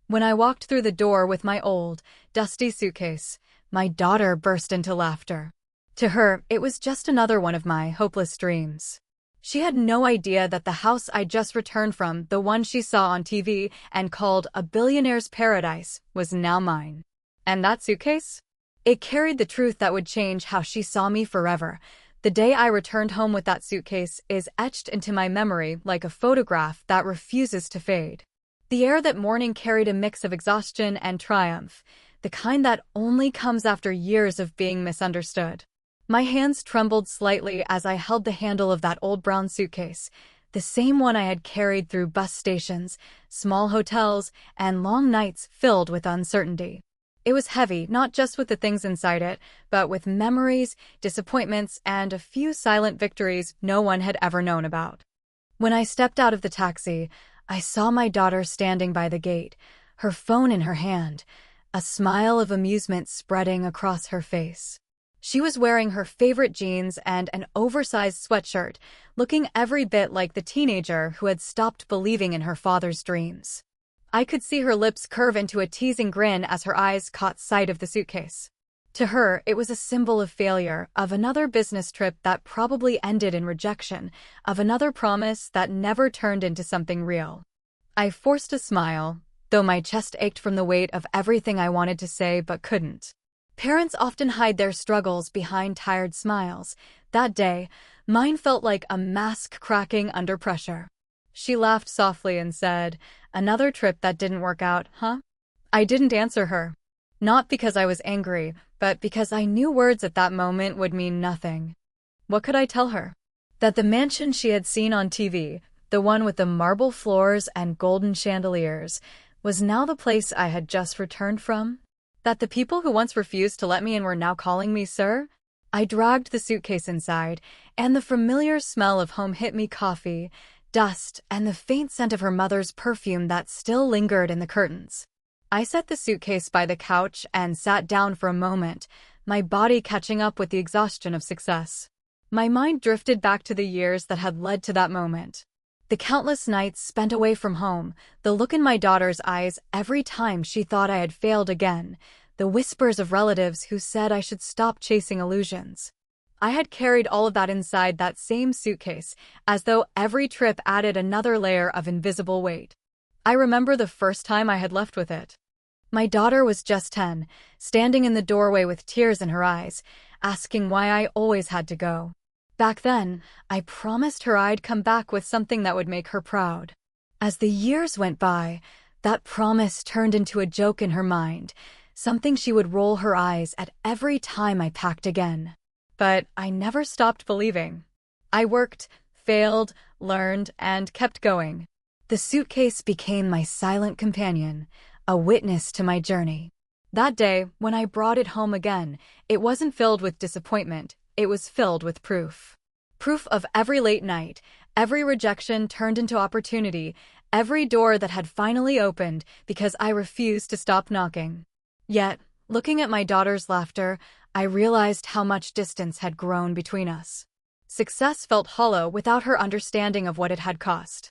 When I walked through the door with my old, dusty suitcase, my daughter burst into laughter. To her, it was just another one of my hopeless dreams. She had no idea that the house I just returned from, the one she saw on TV and called a billionaire's paradise, was now mine. And that suitcase? It carried the truth that would change how she saw me forever. The day I returned home with that suitcase is etched into my memory like a photograph that refuses to fade. The air that morning carried a mix of exhaustion and triumph, the kind that only comes after years of being misunderstood. My hands trembled slightly as I held the handle of that old brown suitcase, the same one I had carried through bus stations, small hotels, and long nights filled with uncertainty. It was heavy, not just with the things inside it, but with memories, disappointments, and a few silent victories no one had ever known about. When I stepped out of the taxi, I saw my daughter standing by the gate, her phone in her hand, a smile of amusement spreading across her face. She was wearing her favorite jeans and an oversized sweatshirt, looking every bit like the teenager who had stopped believing in her father's dreams. I could see her lips curve into a teasing grin as her eyes caught sight of the suitcase. To her, it was a symbol of failure, of another business trip that probably ended in rejection, of another promise that never turned into something real. I forced a smile, though my chest ached from the weight of everything I wanted to say but couldn't. Parents often hide their struggles behind tired smiles. That day, mine felt like a mask cracking under pressure. She laughed softly and said, "Another trip that didn't work out, huh?" I didn't answer her. Not because I was angry, but because I knew words at that moment would mean nothing. What could I tell her? That the mansion she had seen on TV, the one with the marble floors and golden chandeliers, was now the place I had just returned from? That the people who once refused to let me in were now calling me sir? I dragged the suitcase inside, and the familiar smell of home hit me: coffee, dust, and the faint scent of her mother's perfume that still lingered in the curtains. I set the suitcase by the couch and sat down for a moment, my body catching up with the exhaustion of success. My mind drifted back to the years that had led to that moment. The countless nights spent away from home, the look in my daughter's eyes every time she thought I had failed again, the whispers of relatives who said I should stop chasing illusions. I had carried all of that inside that same suitcase, as though every trip added another layer of invisible weight. I remember the first time I had left with it. My daughter was just 10, standing in the doorway with tears in her eyes, asking why I always had to go. Back then, I promised her I'd come back with something that would make her proud. As the years went by, that promise turned into a joke in her mind, something she would roll her eyes at every time I packed again. But I never stopped believing. I worked, failed, learned, and kept going. The suitcase became my silent companion, a witness to my journey. That day, when I brought it home again, it wasn't filled with disappointment. It was filled with proof. Proof of every late night, every rejection turned into opportunity, every door that had finally opened because I refused to stop knocking. Yet, looking at my daughter's laughter, I realized how much distance had grown between us. Success felt hollow without her understanding of what it had cost.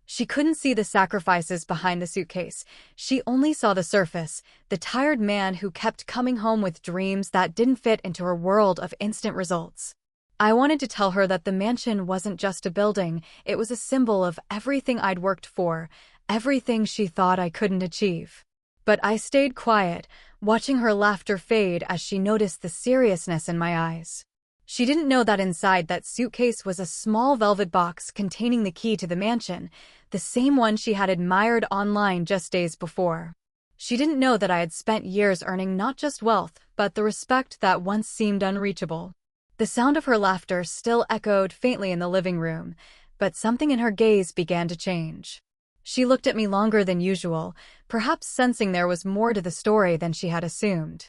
She couldn't see the sacrifices behind the suitcase. She only saw the surface, the tired man who kept coming home with dreams that didn't fit into her world of instant results. I wanted to tell her that the mansion wasn't just a building, it was a symbol of everything I'd worked for, everything she thought I couldn't achieve. But I stayed quiet, watching her laughter fade as she noticed the seriousness in my eyes. She didn't know that inside that suitcase was a small velvet box containing the key to the mansion, the same one she had admired online just days before. She didn't know that I had spent years earning not just wealth, but the respect that once seemed unreachable. The sound of her laughter still echoed faintly in the living room, but something in her gaze began to change. She looked at me longer than usual, perhaps sensing there was more to the story than she had assumed.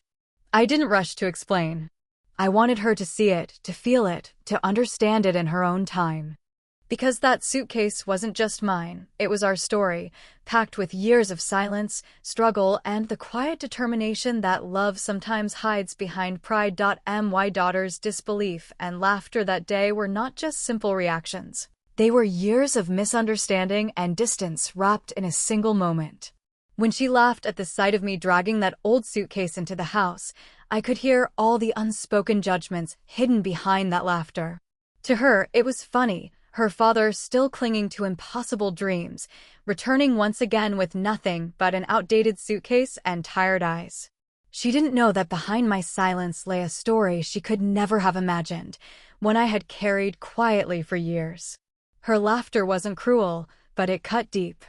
I didn't rush to explain. I wanted her to see it, to feel it, to understand it in her own time. Because that suitcase wasn't just mine, it was our story, packed with years of silence, struggle, and the quiet determination that love sometimes hides behind pride. My daughter's disbelief and laughter that day were not just simple reactions. They were years of misunderstanding and distance wrapped in a single moment. When she laughed at the sight of me dragging that old suitcase into the house, I could hear all the unspoken judgments hidden behind that laughter. To her, it was funny, her father still clinging to impossible dreams, returning once again with nothing but an outdated suitcase and tired eyes. She didn't know that behind my silence lay a story she could never have imagined, one I had carried quietly for years. Her laughter wasn't cruel, but it cut deep.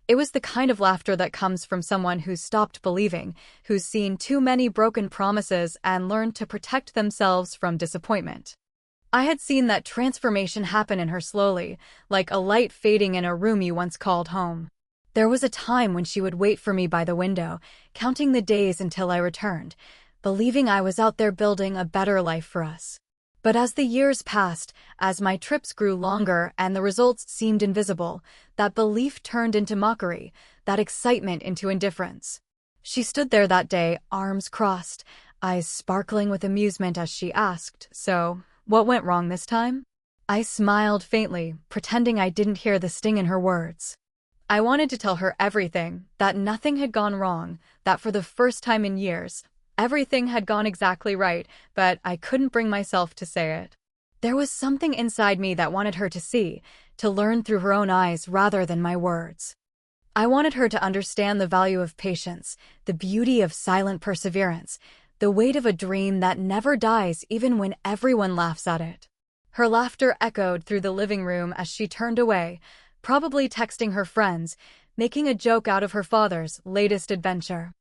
It was the kind of laughter that comes from someone who's stopped believing, who's seen too many broken promises and learned to protect themselves from disappointment. I had seen that transformation happen in her slowly, like a light fading in a room you once called home. There was a time when she would wait for me by the window, counting the days until I returned, believing I was out there building a better life for us. But as the years passed, as my trips grew longer and the results seemed invisible, that belief turned into mockery, that excitement into indifference. She stood there that day, arms crossed, eyes sparkling with amusement as she asked, "So, what went wrong this time?" I smiled faintly, pretending I didn't hear the sting in her words. I wanted to tell her everything, that nothing had gone wrong, that for the first time in years, everything had gone exactly right, but I couldn't bring myself to say it. There was something inside me that wanted her to see, to learn through her own eyes rather than my words. I wanted her to understand the value of patience, the beauty of silent perseverance, the weight of a dream that never dies even when everyone laughs at it. Her laughter echoed through the living room as she turned away, probably texting her friends, making a joke out of her father's latest adventure.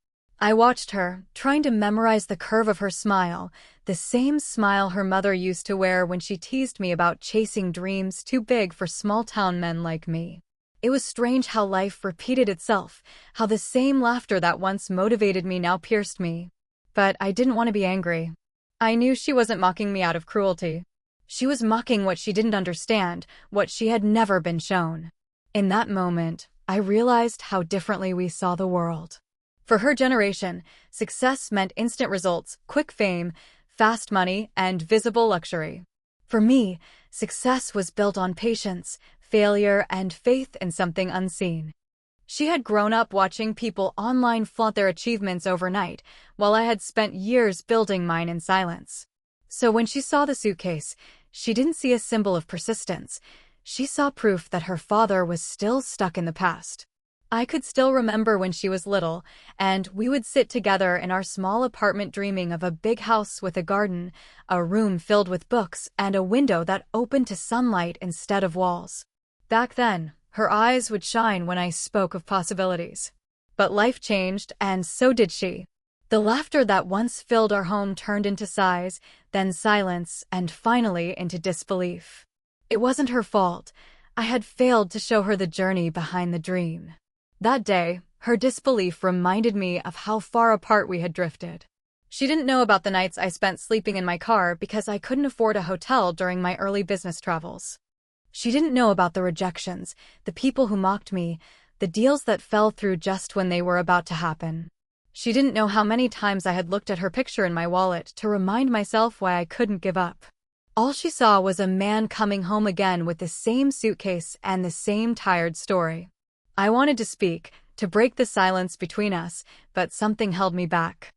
I watched her, trying to memorize the curve of her smile, the same smile her mother used to wear when she teased me about chasing dreams too big for small-town men like me. It was strange how life repeated itself, how the same laughter that once motivated me now pierced me. But I didn't want to be angry. I knew she wasn't mocking me out of cruelty. She was mocking what she didn't understand, what she had never been shown. In that moment, I realized how differently we saw the world. For her generation, success meant instant results, quick fame, fast money, and visible luxury. For me, success was built on patience, failure, and faith in something unseen. She had grown up watching people online flaunt their achievements overnight, while I had spent years building mine in silence. So when she saw the suitcase, she didn't see a symbol of persistence. She saw proof that her father was still stuck in the past. I could still remember when she was little, and we would sit together in our small apartment dreaming of a big house with a garden, a room filled with books, and a window that opened to sunlight instead of walls. Back then, her eyes would shine when I spoke of possibilities. But life changed, and so did she. The laughter that once filled our home turned into sighs, then silence, and finally into disbelief. It wasn't her fault. I had failed to show her the journey behind the dream. That day, her disbelief reminded me of how far apart we had drifted. She didn't know about the nights I spent sleeping in my car because I couldn't afford a hotel during my early business travels. She didn't know about the rejections, the people who mocked me, the deals that fell through just when they were about to happen. She didn't know how many times I had looked at her picture in my wallet to remind myself why I couldn't give up. All she saw was a man coming home again with the same suitcase and the same tired story. I wanted to speak, to break the silence between us, but something held me back.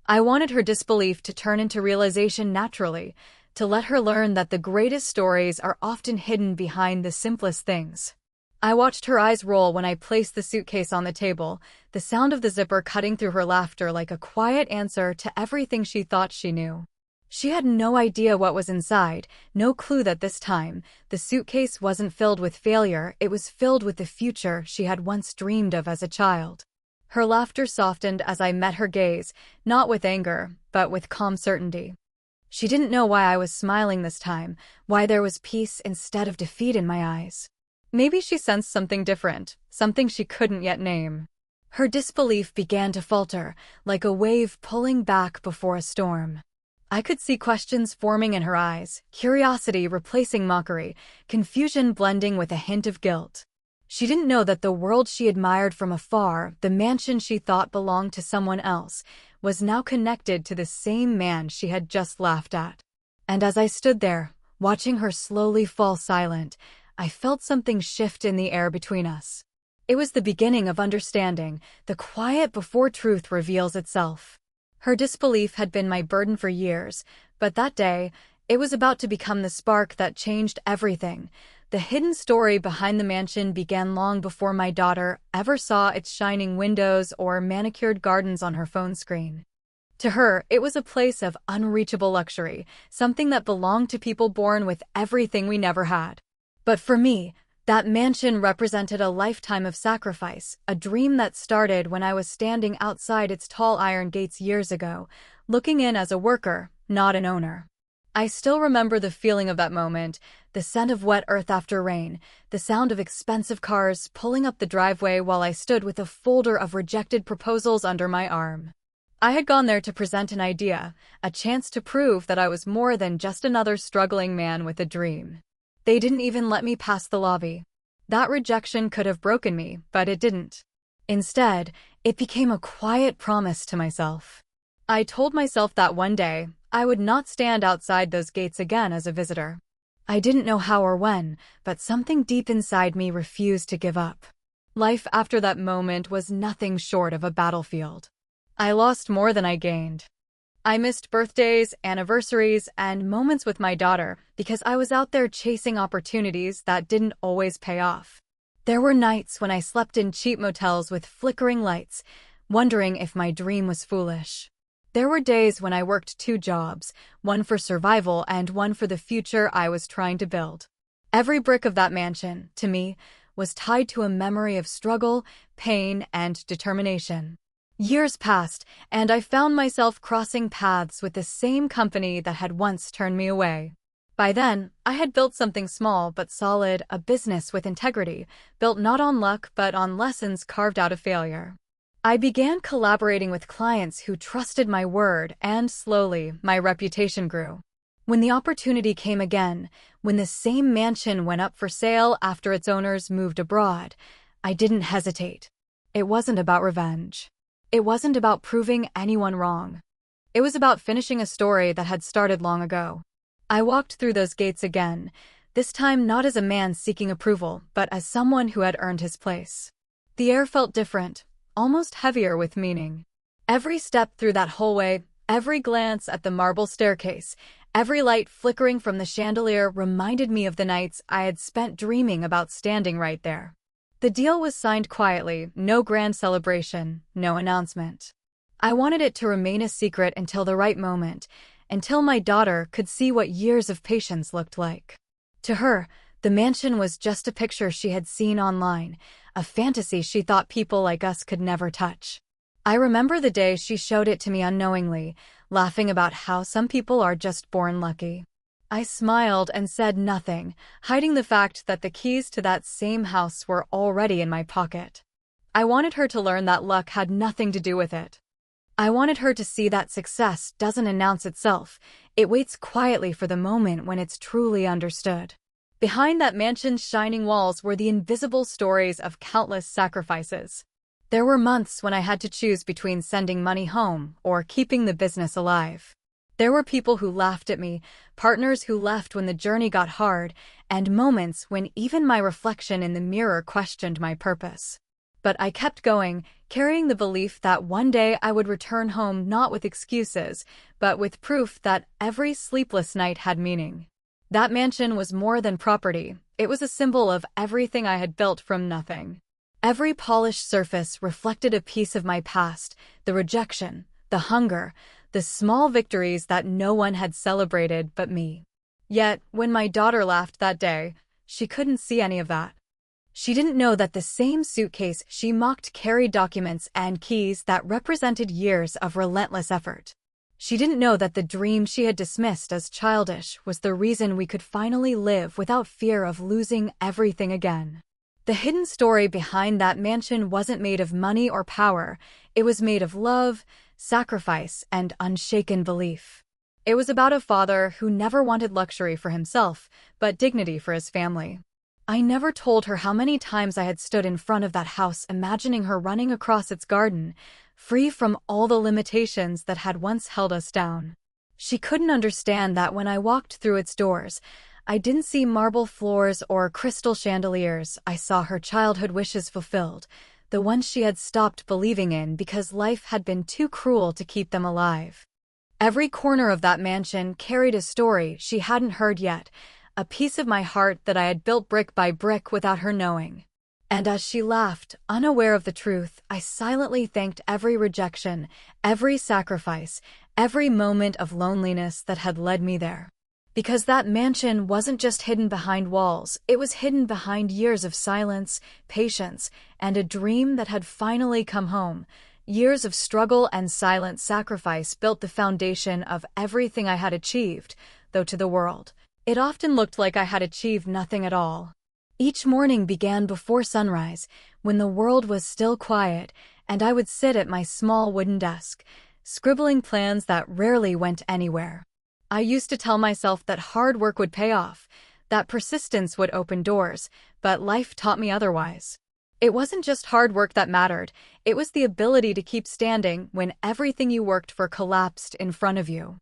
I wanted her disbelief to turn into realization naturally, to let her learn that the greatest stories are often hidden behind the simplest things. I watched her eyes roll when I placed the suitcase on the table, the sound of the zipper cutting through her laughter like a quiet answer to everything she thought she knew. She had no idea what was inside, no clue that this time, the suitcase wasn't filled with failure, it was filled with the future she had once dreamed of as a child. Her laughter softened as I met her gaze, not with anger, but with calm certainty. She didn't know why I was smiling this time, why there was peace instead of defeat in my eyes. Maybe she sensed something different, something she couldn't yet name. Her disbelief began to falter, like a wave pulling back before a storm. I could see questions forming in her eyes, curiosity replacing mockery, confusion blending with a hint of guilt. She didn't know that the world she admired from afar, the mansion she thought belonged to someone else, was now connected to the same man she had just laughed at. And as I stood there, watching her slowly fall silent, I felt something shift in the air between us. It was the beginning of understanding, the quiet before truth reveals itself. Her disbelief had been my burden for years, but that day, it was about to become the spark that changed everything. The hidden story behind the mansion began long before my daughter ever saw its shining windows or manicured gardens on her phone screen. To her, it was a place of unreachable luxury, something that belonged to people born with everything we never had. But for me, that mansion represented a lifetime of sacrifice, a dream that started when I was standing outside its tall iron gates years ago, looking in as a worker, not an owner. I still remember the feeling of that moment, the scent of wet earth after rain, the sound of expensive cars pulling up the driveway while I stood with a folder of rejected proposals under my arm. I had gone there to present an idea, a chance to prove that I was more than just another struggling man with a dream. They didn't even let me pass the lobby. That rejection could have broken me, but it didn't. Instead, it became a quiet promise to myself. I told myself that one day, I would not stand outside those gates again as a visitor. I didn't know how or when, but something deep inside me refused to give up. Life after that moment was nothing short of a battlefield. I lost more than I gained. I missed birthdays, anniversaries, and moments with my daughter because I was out there chasing opportunities that didn't always pay off. There were nights when I slept in cheap motels with flickering lights, wondering if my dream was foolish. There were days when I worked 2 jobs, one for survival and one for the future I was trying to build. Every brick of that mansion, to me, was tied to a memory of struggle, pain, and determination. Years passed, and I found myself crossing paths with the same company that had once turned me away. By then, I had built something small but solid, a business with integrity, built not on luck but on lessons carved out of failure. I began collaborating with clients who trusted my word, and slowly, my reputation grew. When the opportunity came again, when the same mansion went up for sale after its owners moved abroad, I didn't hesitate. It wasn't about revenge. It wasn't about proving anyone wrong. It was about finishing a story that had started long ago. I walked through those gates again, this time not as a man seeking approval, but as someone who had earned his place. The air felt different, almost heavier with meaning. Every step through that hallway, every glance at the marble staircase, every light flickering from the chandelier reminded me of the nights I had spent dreaming about standing right there. The deal was signed quietly, no grand celebration, no announcement. I wanted it to remain a secret until the right moment, until my daughter could see what years of patience looked like. To her, the mansion was just a picture she had seen online, a fantasy she thought people like us could never touch. I remember the day she showed it to me unknowingly, laughing about how some people are just born lucky. I smiled and said nothing, hiding the fact that the keys to that same house were already in my pocket. I wanted her to learn that luck had nothing to do with it. I wanted her to see that success doesn't announce itself, it waits quietly for the moment when it's truly understood. Behind that mansion's shining walls were the invisible stories of countless sacrifices. There were months when I had to choose between sending money home or keeping the business alive. There were people who laughed at me, partners who left when the journey got hard, and moments when even my reflection in the mirror questioned my purpose. But I kept going, carrying the belief that one day I would return home not with excuses, but with proof that every sleepless night had meaning. That mansion was more than property, it was a symbol of everything I had built from nothing. Every polished surface reflected a piece of my past, the rejection, the hunger, the small victories that no one had celebrated but me. Yet, when my daughter laughed that day, she couldn't see any of that. She didn't know that the same suitcase she mocked carried documents and keys that represented years of relentless effort. She didn't know that the dream she had dismissed as childish was the reason we could finally live without fear of losing everything again. The hidden story behind that mansion wasn't made of money or power, it was made of love, sacrifice, and unshaken belief. It was about a father who never wanted luxury for himself, but dignity for his family. I never told her how many times I had stood in front of that house imagining her running across its garden, free from all the limitations that had once held us down. She couldn't understand that when I walked through its doors, I didn't see marble floors or crystal chandeliers. I saw her childhood wishes fulfilled, the ones she had stopped believing in because life had been too cruel to keep them alive. Every corner of that mansion carried a story she hadn't heard yet, a piece of my heart that I had built brick by brick without her knowing. And as she laughed, unaware of the truth, I silently thanked every rejection, every sacrifice, every moment of loneliness that had led me there. Because that mansion wasn't just hidden behind walls, it was hidden behind years of silence, patience, and a dream that had finally come home. Years of struggle and silent sacrifice built the foundation of everything I had achieved, though to the world, it often looked like I had achieved nothing at all. Each morning began before sunrise, when the world was still quiet, and I would sit at my small wooden desk, scribbling plans that rarely went anywhere. I used to tell myself that hard work would pay off, that persistence would open doors, but life taught me otherwise. It wasn't just hard work that mattered, it was the ability to keep standing when everything you worked for collapsed in front of you.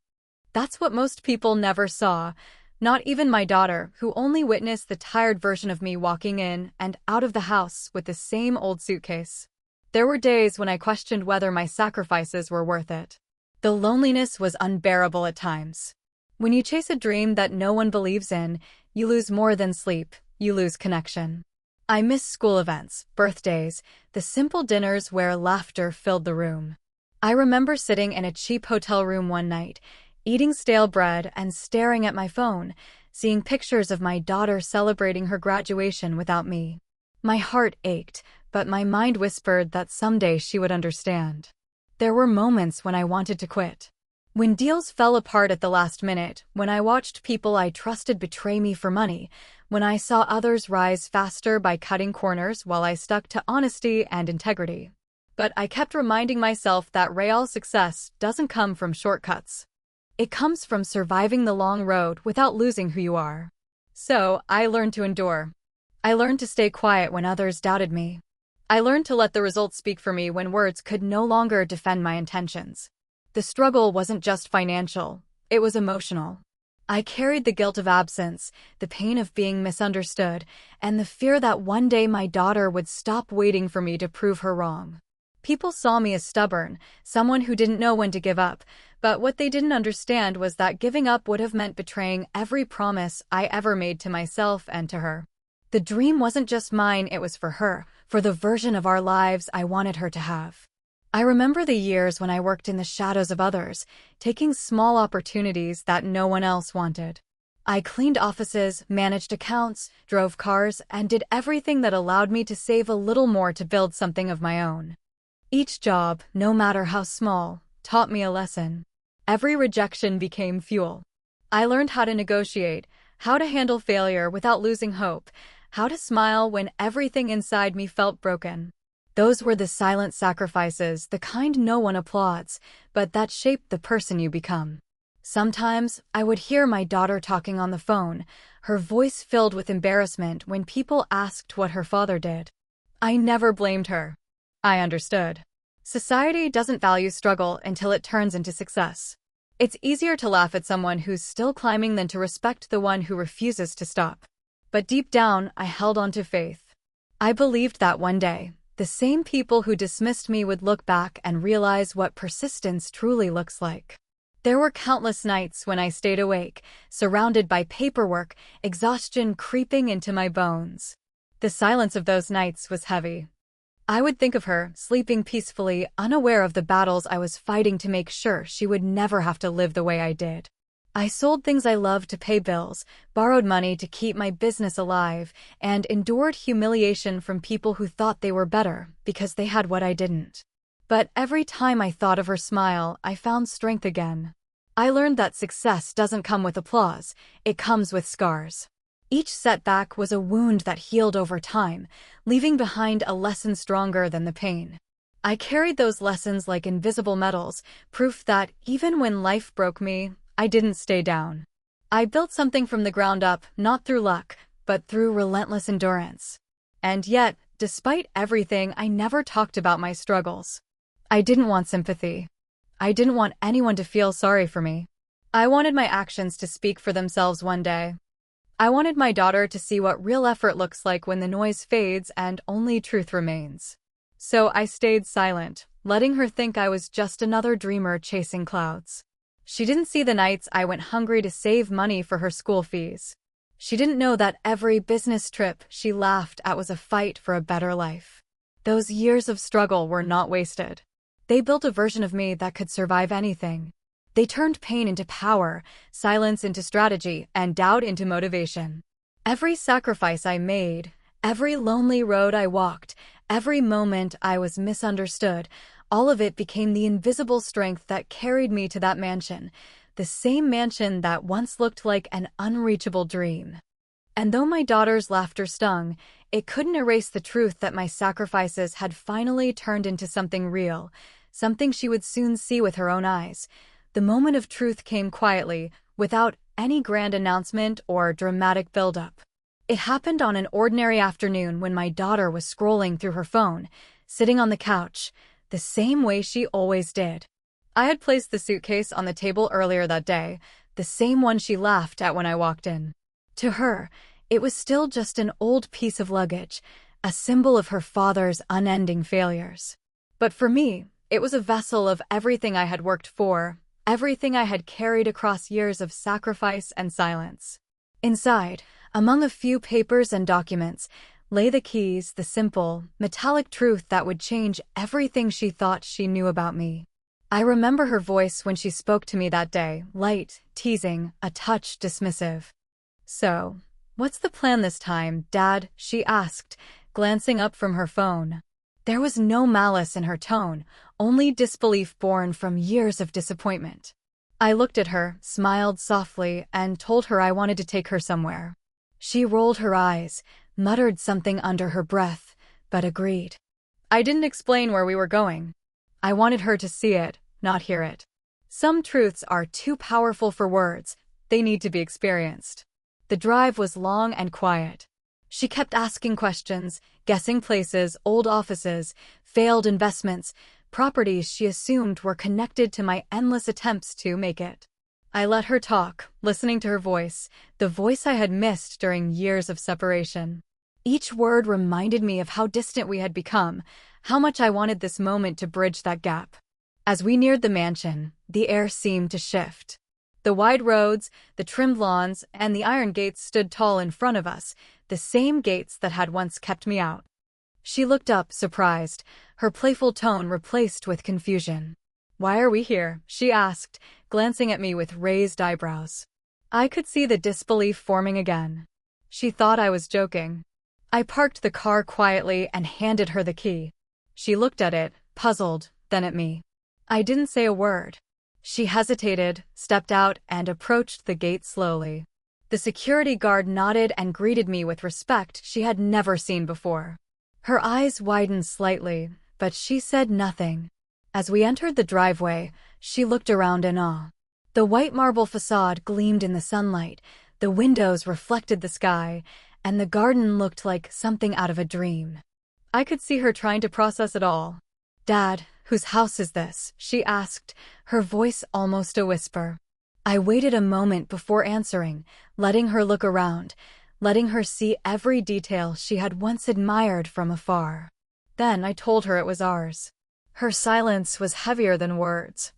That's what most people never saw. Not even my daughter, who only witnessed the tired version of me walking in and out of the house with the same old suitcase. There were days when I questioned whether my sacrifices were worth it. The loneliness was unbearable at times. When you chase a dream that no one believes in, you lose more than sleep, you lose connection. I missed school events, birthdays, the simple dinners where laughter filled the room. I remember sitting in a cheap hotel room one night, eating stale bread and staring at my phone, seeing pictures of my daughter celebrating her graduation without me. My heart ached, but my mind whispered that someday she would understand. There were moments when I wanted to quit. When deals fell apart at the last minute, when I watched people I trusted betray me for money, when I saw others rise faster by cutting corners while I stuck to honesty and integrity. But I kept reminding myself that real success doesn't come from shortcuts. It comes from surviving the long road without losing who you are. So, I learned to endure. I learned to stay quiet when others doubted me. I learned to let the results speak for me when words could no longer defend my intentions. The struggle wasn't just financial, it was emotional. I carried the guilt of absence, the pain of being misunderstood, and the fear that one day my daughter would stop waiting for me to prove her wrong. People saw me as stubborn, someone who didn't know when to give up, but what they didn't understand was that giving up would have meant betraying every promise I ever made to myself and to her. The dream wasn't just mine, it was for her, for the version of our lives I wanted her to have. I remember the years when I worked in the shadows of others, taking small opportunities that no one else wanted. I cleaned offices, managed accounts, drove cars, and did everything that allowed me to save a little more to build something of my own. Each job, no matter how small, taught me a lesson. Every rejection became fuel. I learned how to negotiate, how to handle failure without losing hope, how to smile when everything inside me felt broken. Those were the silent sacrifices, the kind no one applauds, but that shaped the person you become. Sometimes, I would hear my daughter talking on the phone, her voice filled with embarrassment when people asked what her father did. I never blamed her. I understood. Society doesn't value struggle until it turns into success. It's easier to laugh at someone who's still climbing than to respect the one who refuses to stop. But deep down, I held on to faith. I believed that one day, the same people who dismissed me would look back and realize what persistence truly looks like. There were countless nights when I stayed awake, surrounded by paperwork, exhaustion creeping into my bones. The silence of those nights was heavy. I would think of her, sleeping peacefully, unaware of the battles I was fighting to make sure she would never have to live the way I did. I sold things I loved to pay bills, borrowed money to keep my business alive, and endured humiliation from people who thought they were better because they had what I didn't. But every time I thought of her smile, I found strength again. I learned that success doesn't come with applause, it comes with scars. Each setback was a wound that healed over time, leaving behind a lesson stronger than the pain. I carried those lessons like invisible medals, proof that even when life broke me, I didn't stay down. I built something from the ground up, not through luck, but through relentless endurance. And yet, despite everything, I never talked about my struggles. I didn't want sympathy. I didn't want anyone to feel sorry for me. I wanted my actions to speak for themselves one day. I wanted my daughter to see what real effort looks like when the noise fades and only truth remains. So I stayed silent, letting her think I was just another dreamer chasing clouds. She didn't see the nights I went hungry to save money for her school fees. She didn't know that every business trip she laughed at was a fight for a better life. Those years of struggle were not wasted. They built a version of me that could survive anything. They turned pain into power, silence into strategy, and doubt into motivation. Every sacrifice I made, every lonely road I walked, every moment I was misunderstood, all of it became the invisible strength that carried me to that mansion, the same mansion that once looked like an unreachable dream. And though my daughter's laughter stung, it couldn't erase the truth that my sacrifices had finally turned into something real, something she would soon see with her own eyes. The moment of truth came quietly, without any grand announcement or dramatic build-up. It happened on an ordinary afternoon when my daughter was scrolling through her phone, sitting on the couch, the same way she always did. I had placed the suitcase on the table earlier that day, the same one she laughed at when I walked in. To her, it was still just an old piece of luggage, a symbol of her father's unending failures. But for me, it was a vessel of everything I had worked for, everything I had carried across years of sacrifice and silence. Inside, among a few papers and documents, lay the keys, the simple, metallic truth that would change everything she thought she knew about me. I remember her voice when she spoke to me that day, light, teasing, a touch dismissive. "So, what's the plan this time, Dad?" she asked, glancing up from her phone. There was no malice in her tone, only disbelief born from years of disappointment. I looked at her, smiled softly, and told her I wanted to take her somewhere. She rolled her eyes, muttered something under her breath, but agreed. I didn't explain where we were going. I wanted her to see it, not hear it. Some truths are too powerful for words, they need to be experienced. The drive was long and quiet. She kept asking questions, guessing places, old offices, failed investments, properties she assumed were connected to my endless attempts to make it. I let her talk, listening to her voice, the voice I had missed during years of separation. Each word reminded me of how distant we had become, how much I wanted this moment to bridge that gap. As we neared the mansion, the air seemed to shift. The wide roads, the trimmed lawns, and the iron gates stood tall in front of us, the same gates that had once kept me out. She looked up, surprised, her playful tone replaced with confusion. "Why are we here?" she asked, glancing at me with raised eyebrows. I could see the disbelief forming again. She thought I was joking. I parked the car quietly and handed her the key. She looked at it, puzzled, then at me. I didn't say a word. She hesitated, stepped out, and approached the gate slowly. The security guard nodded and greeted me with respect she had never seen before. Her eyes widened slightly, but she said nothing. As we entered the driveway, she looked around in awe. The white marble facade gleamed in the sunlight, the windows reflected the sky, and the garden looked like something out of a dream. I could see her trying to process it all. "Dad, whose house is this?" she asked, her voice almost a whisper. I waited a moment before answering, letting her look around, letting her see every detail she had once admired from afar. Then I told her it was ours. Her silence was heavier than words.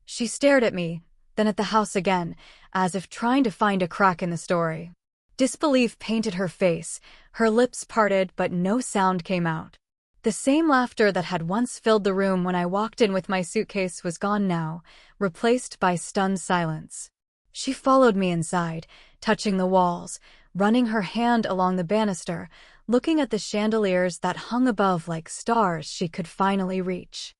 She stared at me, then at the house again, as if trying to find a crack in the story. Disbelief painted her face, her lips parted but no sound came out. The same laughter that had once filled the room when I walked in with my suitcase was gone now, replaced by stunned silence. She followed me inside, touching the walls, running her hand along the banister, looking at the chandeliers that hung above like stars she could finally reach.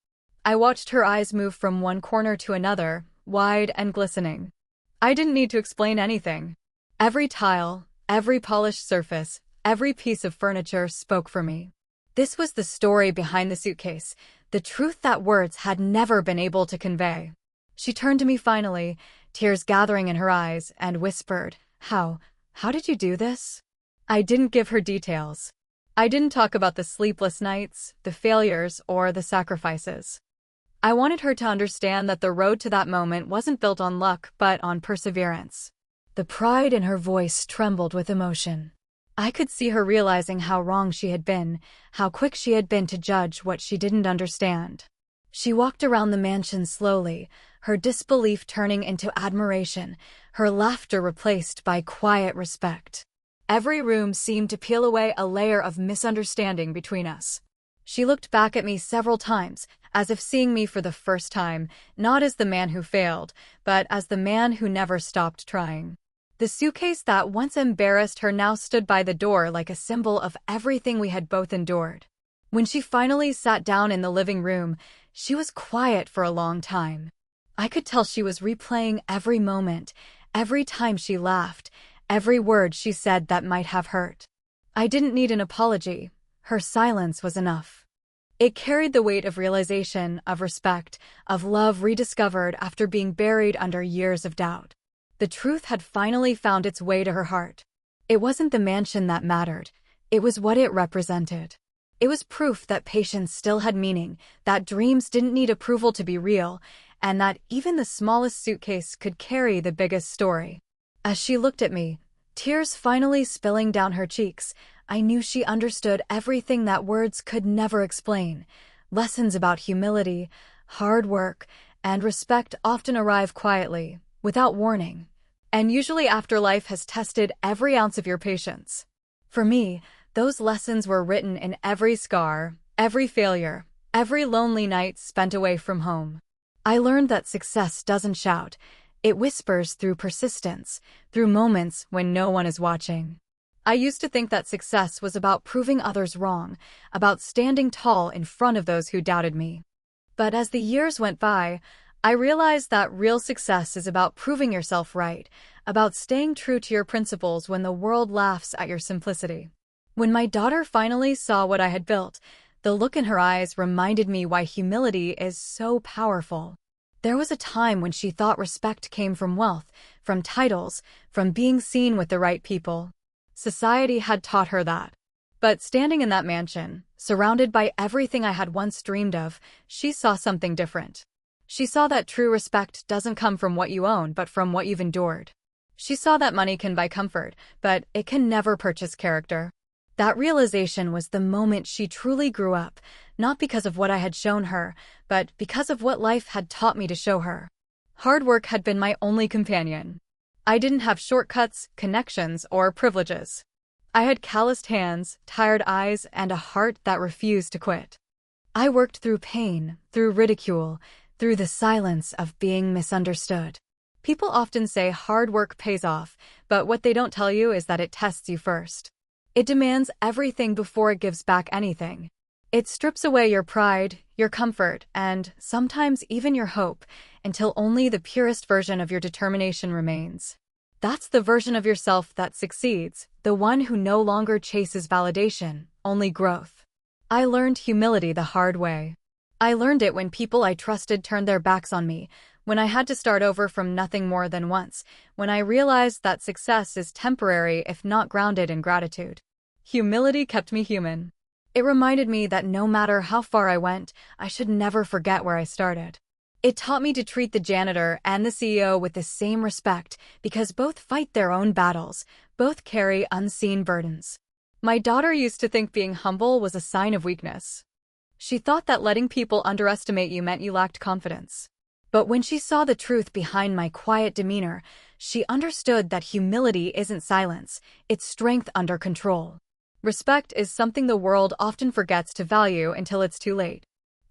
I watched her eyes move from one corner to another, wide and glistening. I didn't need to explain anything. Every tile, every polished surface, every piece of furniture spoke for me. This was the story behind the suitcase, the truth that words had never been able to convey. She turned to me finally, tears gathering in her eyes, and whispered, How did you do this?" I didn't give her details. I didn't talk about the sleepless nights, the failures, or the sacrifices. I wanted her to understand that the road to that moment wasn't built on luck but on perseverance. The pride in her voice trembled with emotion. I could see her realizing how wrong she had been, how quick she had been to judge what she didn't understand. She walked around the mansion slowly, her disbelief turning into admiration, her laughter replaced by quiet respect. Every room seemed to peel away a layer of misunderstanding between us. She looked back at me several times, as if seeing me for the first time, not as the man who failed, but as the man who never stopped trying. The suitcase that once embarrassed her now stood by the door like a symbol of everything we had both endured. When she finally sat down in the living room, she was quiet for a long time. I could tell she was replaying every moment, every time she laughed, every word she said that might have hurt. I didn't need an apology. Her silence was enough. It carried the weight of realization, of respect, of love rediscovered after being buried under years of doubt. The truth had finally found its way to her heart. It wasn't the mansion that mattered. It was what it represented. It was proof that patience still had meaning, that dreams didn't need approval to be real, and that even the smallest suitcase could carry the biggest story. As she looked at me, tears finally spilling down her cheeks, I knew she understood everything that words could never explain. Lessons about humility, hard work, and respect often arrive quietly, without warning, and usually after life has tested every ounce of your patience. For me, those lessons were written in every scar, every failure, every lonely night spent away from home. I learned that success doesn't shout. It whispers through persistence, through moments when no one is watching. I used to think that success was about proving others wrong, about standing tall in front of those who doubted me. But as the years went by, I realized that real success is about proving yourself right, about staying true to your principles when the world laughs at your simplicity. When my daughter finally saw what I had built, the look in her eyes reminded me why humility is so powerful. There was a time when she thought respect came from wealth, from titles, from being seen with the right people. Society had taught her that. But standing in that mansion, surrounded by everything I had once dreamed of, she saw something different. She saw that true respect doesn't come from what you own but from what you've endured. She saw that money can buy comfort, but it can never purchase character. That realization was the moment she truly grew up, not because of what I had shown her, but because of what life had taught me to show her. Hard work had been my only companion. I didn't have shortcuts, connections, or privileges. I had calloused hands, tired eyes, and a heart that refused to quit. I worked through pain, through ridicule, through the silence of being misunderstood. People often say hard work pays off, but what they don't tell you is that it tests you first. It demands everything before it gives back anything. It strips away your pride, your comfort, and sometimes even your hope, until only the purest version of your determination remains. That's the version of yourself that succeeds, the one who no longer chases validation, only growth. I learned humility the hard way. I learned it when people I trusted turned their backs on me, when I had to start over from nothing more than once, when I realized that success is temporary if not grounded in gratitude. Humility kept me human. It reminded me that no matter how far I went, I should never forget where I started. It taught me to treat the janitor and the CEO with the same respect because both fight their own battles, both carry unseen burdens. My daughter used to think being humble was a sign of weakness. She thought that letting people underestimate you meant you lacked confidence. But when she saw the truth behind my quiet demeanor, she understood that humility isn't silence, it's strength under control. Respect is something the world often forgets to value until it's too late.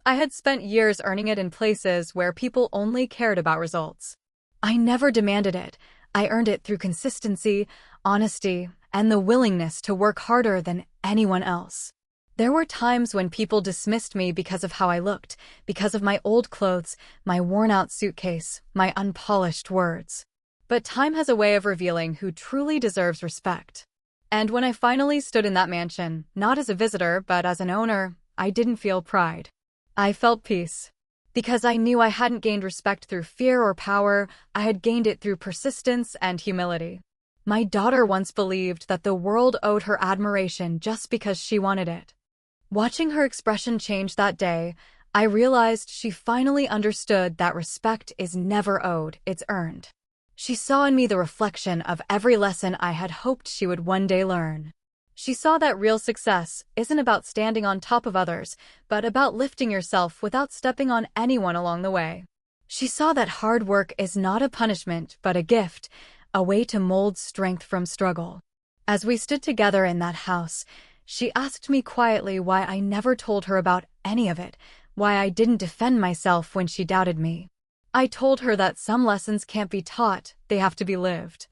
I had spent years earning it in places where people only cared about results. I never demanded it. I earned it through consistency, honesty, and the willingness to work harder than anyone else. There were times when people dismissed me because of how I looked, because of my old clothes, my worn-out suitcase, my unpolished words. But time has a way of revealing who truly deserves respect. And when I finally stood in that mansion, not as a visitor but as an owner, I didn't feel pride. I felt peace. Because I knew I hadn't gained respect through fear or power, I had gained it through persistence and humility. My daughter once believed that the world owed her admiration just because she wanted it. Watching her expression change that day, I realized she finally understood that respect is never owed, it's earned. She saw in me the reflection of every lesson I had hoped she would one day learn. She saw that real success isn't about standing on top of others, but about lifting yourself without stepping on anyone along the way. She saw that hard work is not a punishment, but a gift, a way to mold strength from struggle. As we stood together in that house, she asked me quietly why I never told her about any of it, why I didn't defend myself when she doubted me. I told her that some lessons can't be taught, they have to be lived.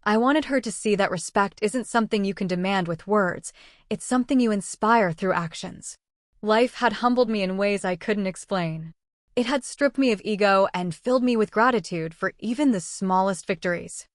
I wanted her to see that respect isn't something you can demand with words, it's something you inspire through actions. Life had humbled me in ways I couldn't explain. It had stripped me of ego and filled me with gratitude for even the smallest victories.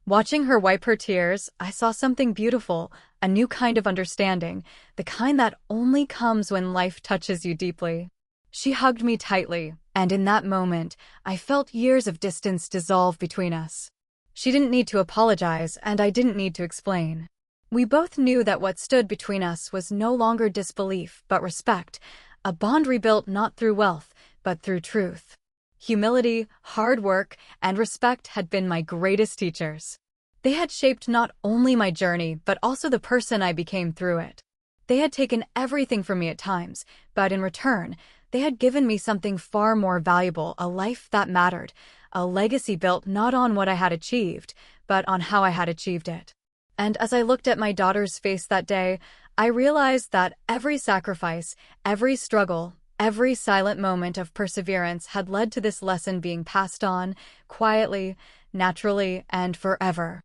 Watching her wipe her tears, I saw something beautiful, a new kind of understanding, the kind that only comes when life touches you deeply. She hugged me tightly, and in that moment, I felt years of distance dissolve between us. She didn't need to apologize, and I didn't need to explain. We both knew that what stood between us was no longer disbelief, but respect, a bond rebuilt not through wealth, but through truth. Humility, hard work, and respect had been my greatest teachers. They had shaped not only my journey, but also the person I became through it. They had taken everything from me at times, but in return, they had given me something far more valuable, a life that mattered, a legacy built not on what I had achieved, but on how I had achieved it. And as I looked at my daughter's face that day, I realized that every sacrifice, every struggle, every silent moment of perseverance had led to this lesson being passed on, quietly, naturally, and forever.